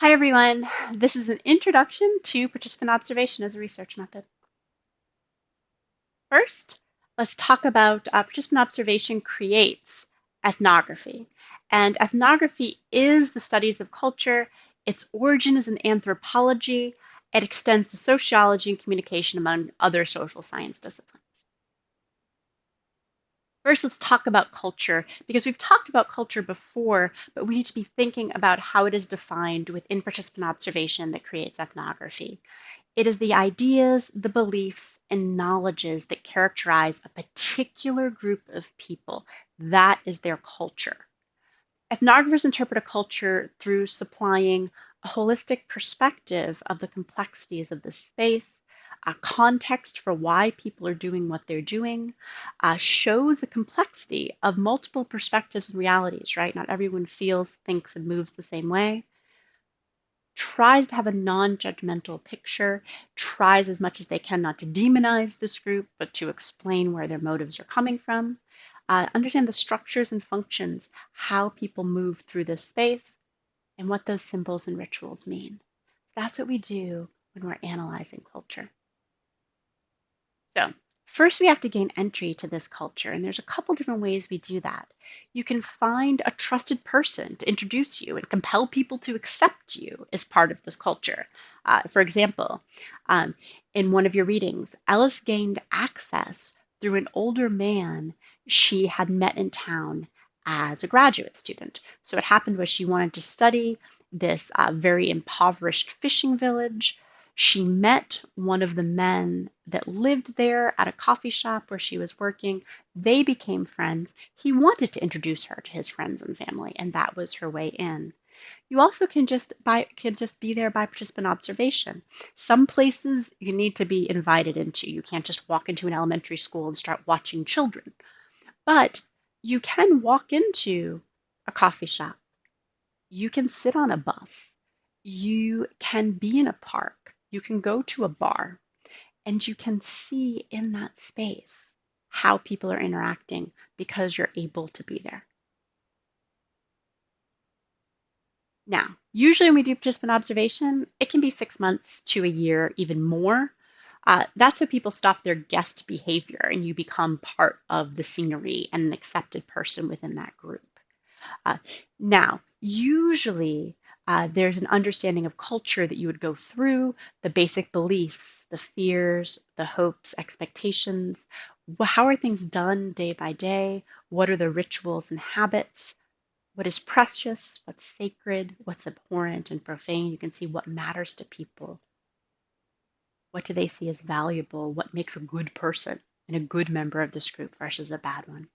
Hi everyone, this is an introduction to participant observation as a research method. First, let's talk about participant observation creates ethnography. And ethnography is the studies of culture. Its origin is in anthropology. It extends to sociology and communication among other social science disciplines. First, let's talk about culture, because we've talked about culture before, but we need to be thinking about how it is defined within participant observation that creates ethnography. It is the ideas, the beliefs, and knowledges that characterize a particular group of people. That is their culture. Ethnographers interpret a culture through supplying a holistic perspective of the complexities of the space, a context for why people are doing what they're doing, shows the complexity of multiple perspectives and realities, right? Not everyone feels, thinks, and moves the same way. Tries to have a non-judgmental picture, tries as much as they can not to demonize this group, but to explain where their motives are coming from. Understand the structures and functions, how people move through this space, and what those symbols and rituals mean. That's what we do when we're analyzing culture. So first we have to gain entry to this culture, and there's a couple different ways we do that. You can find a trusted person to introduce you and compel people to accept you as part of this culture. For example, in one of your readings, Ellis gained access through an older man she had met in town as a graduate student. So what happened was she wanted to study this very impoverished fishing village. She met one of the men that lived there at a coffee shop where she was working. They became friends. He wanted to introduce her to his friends and family, and that was her way in. You also can just be there by participant observation. Some places you need to be invited into. You can't just walk into an elementary school and start watching children. But you can walk into a coffee shop. You can sit on a bus. You can be in a park. You can go to a bar, and you can see in that space how people are interacting because you're able to be there. Now, usually when we do participant observation, it can be 6 months to a year, even more. That's so people stop their guest behavior and you become part of the scenery and an accepted person within that group. Now, usually there's an understanding of culture that you would go through, the basic beliefs, the fears, the hopes, expectations. How are things done day by day? What are the rituals and habits? What is precious? What's sacred? What's abhorrent and profane? You can see what matters to people. What do they see as valuable? What makes a good person and a good member of this group versus a bad one?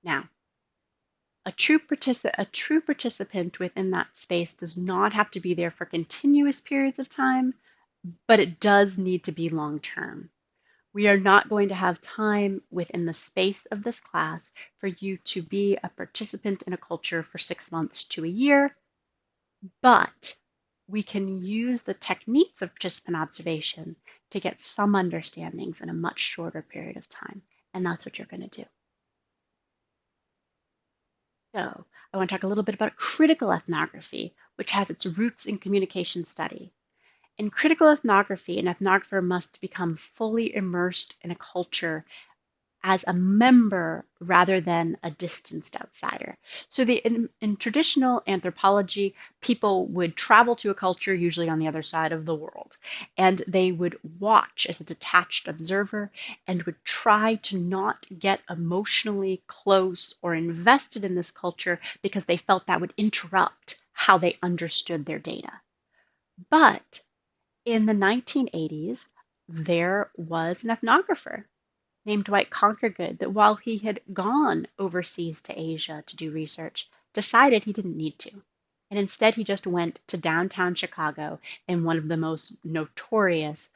Now, a true participant within that space does not have to be there for continuous periods of time, but it does need to be long term. We are not going to have time within the space of this class for you to be a participant in a culture for 6 months to a year, but we can use the techniques of participant observation to get some understandings in a much shorter period of time. And that's what you're going to do. So I want to talk a little bit about critical ethnography, which has its roots in communication study. In critical ethnography, an ethnographer must become fully immersed in a culture as a member rather than a distanced outsider. So in traditional anthropology, people would travel to a culture, usually on the other side of the world, and they would watch as a detached observer and would try to not get emotionally close or invested in this culture because they felt that would interrupt how they understood their data. But in the 1980s, there was an ethnographer named Dwight Conquergood that while he had gone overseas to Asia to do research, decided he didn't need to. And instead, he just went to downtown Chicago in one of the most notorious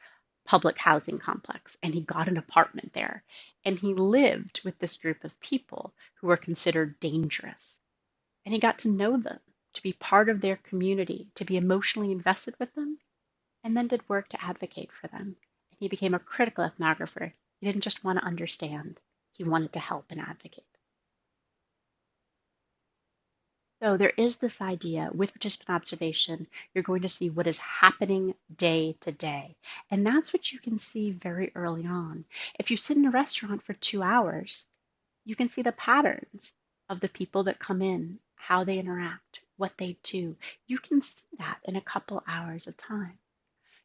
public housing complex, and he got an apartment there. And he lived with this group of people who were considered dangerous. And he got to know them, to be part of their community, to be emotionally invested with them, and then did work to advocate for them. And he became a critical ethnographer. He didn't just want to understand, he wanted to help and advocate. So there is this idea with participant observation, you're going to see what is happening day to day. And that's what you can see very early on. If you sit in a restaurant for 2 hours, you can see the patterns of the people that come in, how they interact, what they do. You can see that in a couple hours of time.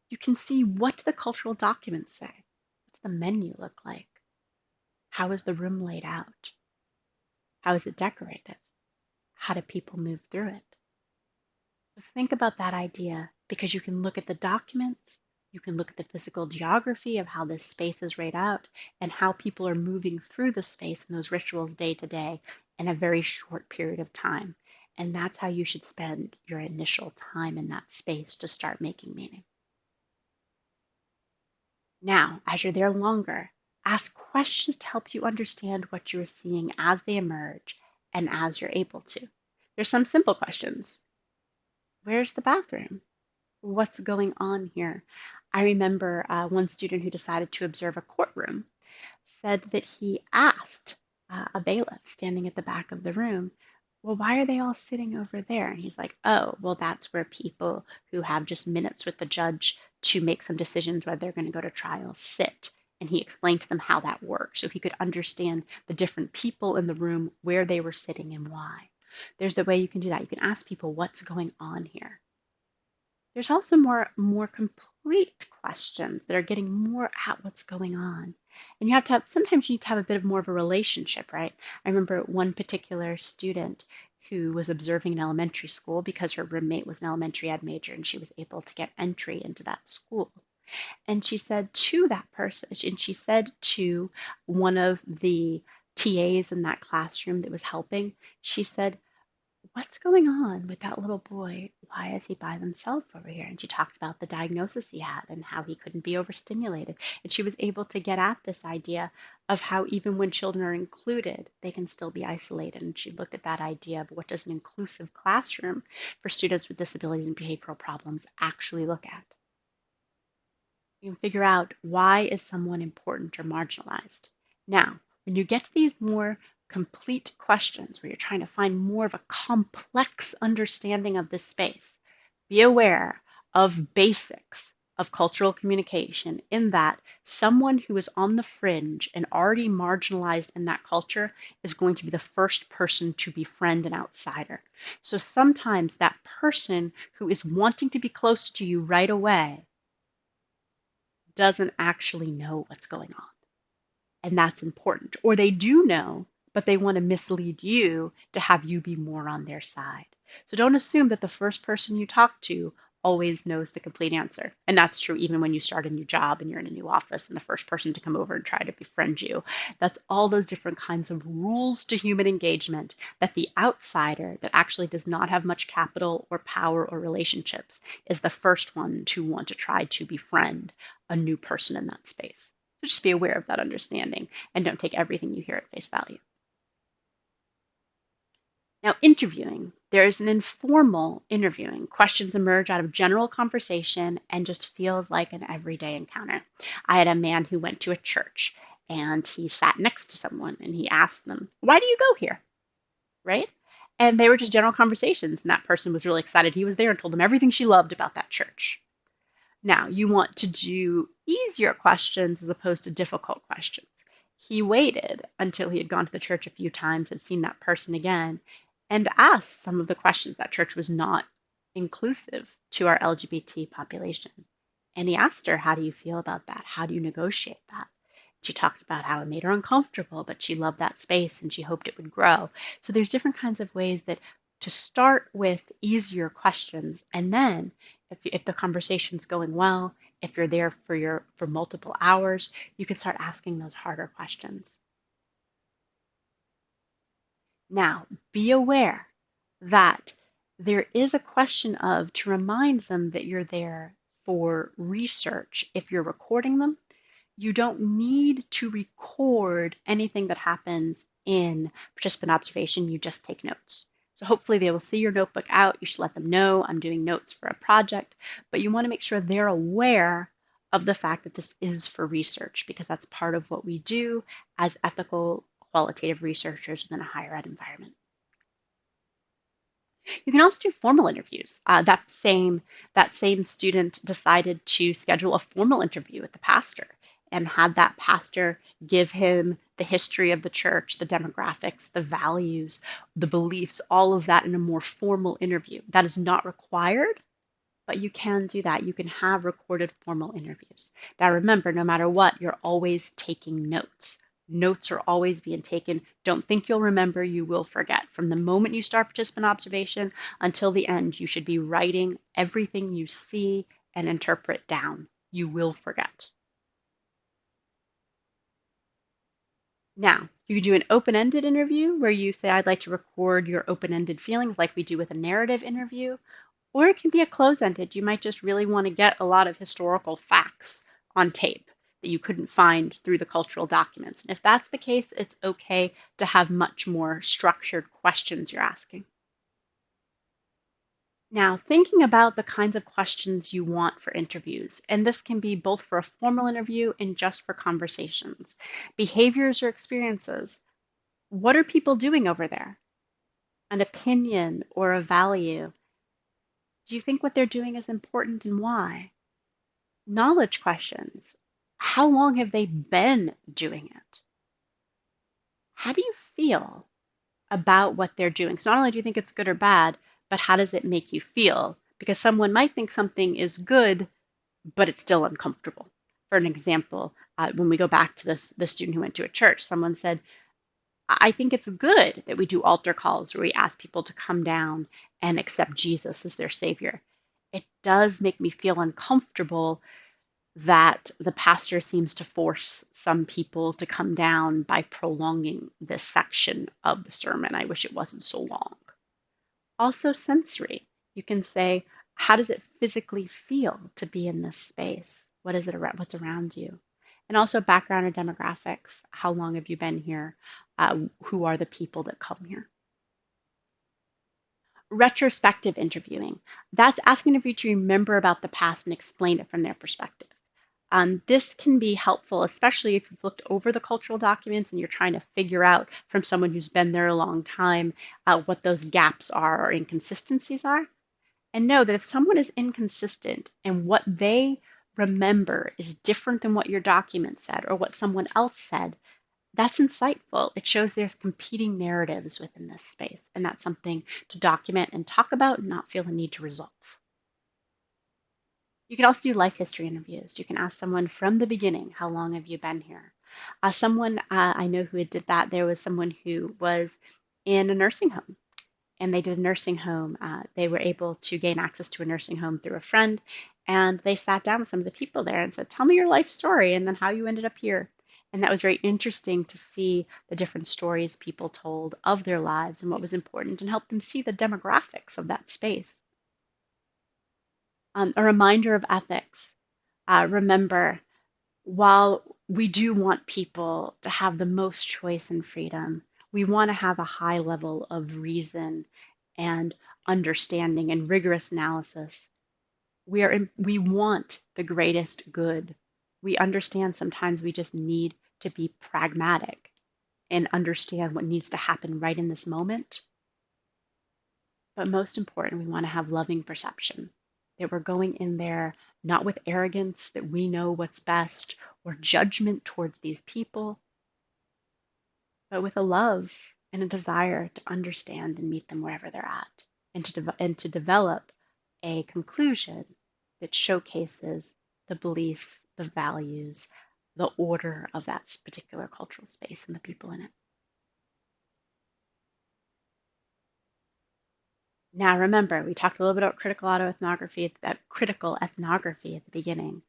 You can see what do the cultural documents say? What's the menu look like? How is the room laid out? How is it decorated? How do people move through it? So think about that idea because you can look at the documents, you can look at the physical geography of how this space is laid out and how people are moving through the space and those rituals day to day in a very short period of time. And that's how you should spend your initial time in that space to start making meaning. Now, as you're there longer, ask questions to help you understand what you're seeing as they emerge and as you're able to. There's some simple questions. Where's the bathroom? What's going on here? I remember one student who decided to observe a courtroom said that he asked a bailiff standing at the back of the room, well, why are they all sitting over there? And he's like, oh, well, that's where people who have just minutes with the judge to make some decisions whether they're going to go to trial sit. And he explained to them how that works so he could understand the different people in the room, where they were sitting and why. There's the way you can do that. You can ask people what's going on here. There's also more complete questions that are getting more at what's going on. And you have to have, sometimes you need to have a bit of more of a relationship, right? I remember one particular student who was observing an elementary school because her roommate was an elementary ed major and she was able to get entry into that school. And she said to that person, and she said to one of the TAs in that classroom that was helping, she said, what's going on with that little boy? Why is he by himself over here? And she talked about the diagnosis he had and how he couldn't be overstimulated. And she was able to get at this idea of how even when children are included, they can still be isolated. And she looked at that idea of what does an inclusive classroom for students with disabilities and behavioral problems actually look at. You can figure out why is someone important or marginalized. Now, when you get to these more complete questions where you're trying to find more of a complex understanding of this space, be aware of basics of cultural communication in that someone who is on the fringe and already marginalized in that culture is going to be the first person to befriend an outsider. So sometimes that person who is wanting to be close to you right away doesn't actually know what's going on. And that's important. Or they do know, but they want to mislead you to have you be more on their side. So don't assume that the first person you talk to always knows the complete answer. And that's true even when you start a new job and you're in a new office and the first person to come over and try to befriend you. That's all those different kinds of rules to human engagement that the outsider that actually does not have much capital or power or relationships is the first one to want to try to befriend a new person in that space. So just be aware of that understanding and don't take everything you hear at face value. Now, interviewing. There's an informal interviewing. Questions emerge out of general conversation and just feels like an everyday encounter. I had a man who went to a church and he sat next to someone and he asked them, why do you go here? Right? And they were just general conversations. And that person was really excited. He was there and told them everything she loved about that church. Now, you want to do easier questions as opposed to difficult questions. He waited until he had gone to the church a few times, had seen that person again, and asked some of the questions. That church was not inclusive to our LGBT population. And he asked her, how do you feel about that? How do you negotiate that? She talked about how it made her uncomfortable, but she loved that space and she hoped it would grow. So there's different kinds of ways that to start with easier questions, and then if the conversation's going well, if you're there for multiple hours, you can start asking those harder questions. Now, be aware that there is a question of to remind them that you're there for research. If you're recording them, you don't need to record anything that happens in participant observation. You just take notes. So hopefully they will see your notebook out. You should let them know I'm doing notes for a project, but you want to make sure they're aware of the fact that this is for research because that's part of what we do as ethical qualitative researchers within a higher ed environment. You can also do formal interviews. That same student decided to schedule a formal interview with the pastor and had that pastor give him the history of the church, the demographics, the values, the beliefs, all of that in a more formal interview. That is not required, but you can do that. You can have recorded formal interviews. Now remember, no matter what, you're always taking notes. Notes are always being taken. Don't think you'll remember, you will forget. From the moment you start participant observation until the end, you should be writing everything you see and interpret down. You will forget. Now, you can do an open-ended interview where you say, I'd like to record your open-ended feelings like we do with a narrative interview. Or it can be a close-ended. You might just really want to get a lot of historical facts on tape that you couldn't find through the cultural documents. And if that's the case, it's okay to have much more structured questions you're asking. Now, thinking about the kinds of questions you want for interviews, and this can be both for a formal interview and just for conversations. Behaviors or experiences. What are people doing over there? An opinion or a value. Do you think what they're doing is important and why? Knowledge questions. How long have they been doing it? How do you feel about what they're doing? So not only do you think it's good or bad, but how does it make you feel? Because someone might think something is good, but it's still uncomfortable. For an example, when we go back to the student who went to a church, someone said, I think it's good that we do altar calls where we ask people to come down and accept Jesus as their savior. It does make me feel uncomfortable that the pastor seems to force some people to come down by prolonging this section of the sermon. I wish it wasn't so long. Also sensory. You can say, how does it physically feel to be in this space? What is it what's around you? And also background or demographics. How long have you been here? Who are the people that come here? Retrospective interviewing. That's asking if you to remember about the past and explain it from their perspective. This can be helpful, especially if you've looked over the cultural documents and you're trying to figure out from someone who's been there a long time what those gaps are or inconsistencies are. And know that if someone is inconsistent and what they remember is different than what your document said or what someone else said, that's insightful. It shows there's competing narratives within this space, and that's something to document and talk about and not feel the need to resolve. You can also do life history interviews. You can ask someone from the beginning, how long have you been here? Someone I know who did that, there was someone who was in a nursing home and they did a nursing home. They were able to gain access to a nursing home through a friend, and they sat down with some of the people there and said, tell me your life story and then how you ended up here. And that was very interesting to see the different stories people told of their lives and what was important and help them see the demographics of that space. A reminder of ethics. Remember, while we do want people to have the most choice and freedom, we want to have a high level of reason and understanding and rigorous analysis. We want the greatest good. We understand sometimes we just need to be pragmatic and understand what needs to happen right in this moment. But most important, we want to have loving perception, that we're going in there not with arrogance, that we know what's best, or judgment towards these people, but with a love and a desire to understand and meet them wherever they're at, and to develop a conclusion that showcases the beliefs, the values, the order of that particular cultural space and the people in it. Now, remember, we talked a little bit about critical autoethnography, critical ethnography at the beginning.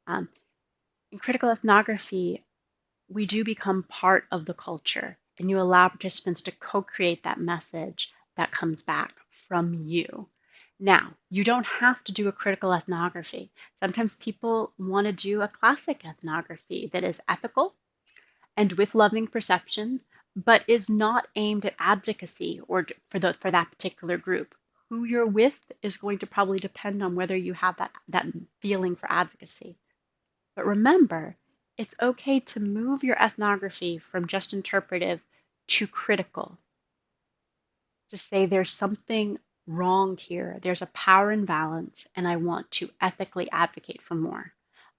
In critical ethnography, we do become part of the culture, and you allow participants to co-create that message that comes back from you. Now, you don't have to do a critical ethnography. Sometimes people want to do a classic ethnography that is ethical and with loving perception, but is not aimed at advocacy or for that particular group. Who you're with is going to probably depend on whether you have that feeling for advocacy. But remember, it's okay to move your ethnography from just interpretive to critical. To say there's something wrong here. There's a power imbalance, and I want to ethically advocate for more.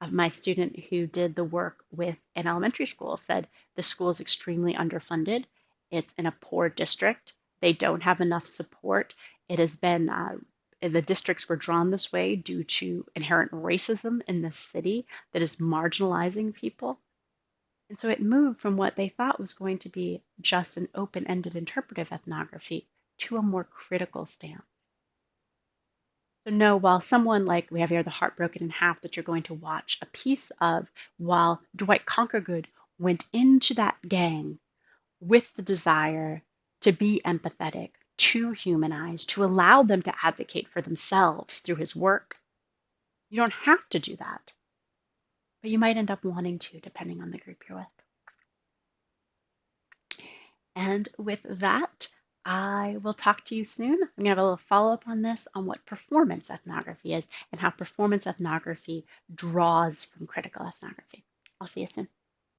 My student who did the work with an elementary school said the school is extremely underfunded. It's in a poor district. They don't have enough support. It has been, the districts were drawn this way due to inherent racism in the city that is marginalizing people. And so it moved from what they thought was going to be just an open-ended interpretive ethnography to a more critical stance. So no, while someone like we have here the Heart Broken in Half that you're going to watch a piece of, while Dwight Conquergood went into that gang with the desire to be empathetic, to humanize, to allow them to advocate for themselves through his work. You don't have to do that, but you might end up wanting to, depending on the group you're with. And with that, I will talk to you soon. I'm going to have a little follow-up on this, on what performance ethnography is and how performance ethnography draws from critical ethnography. I'll see you soon.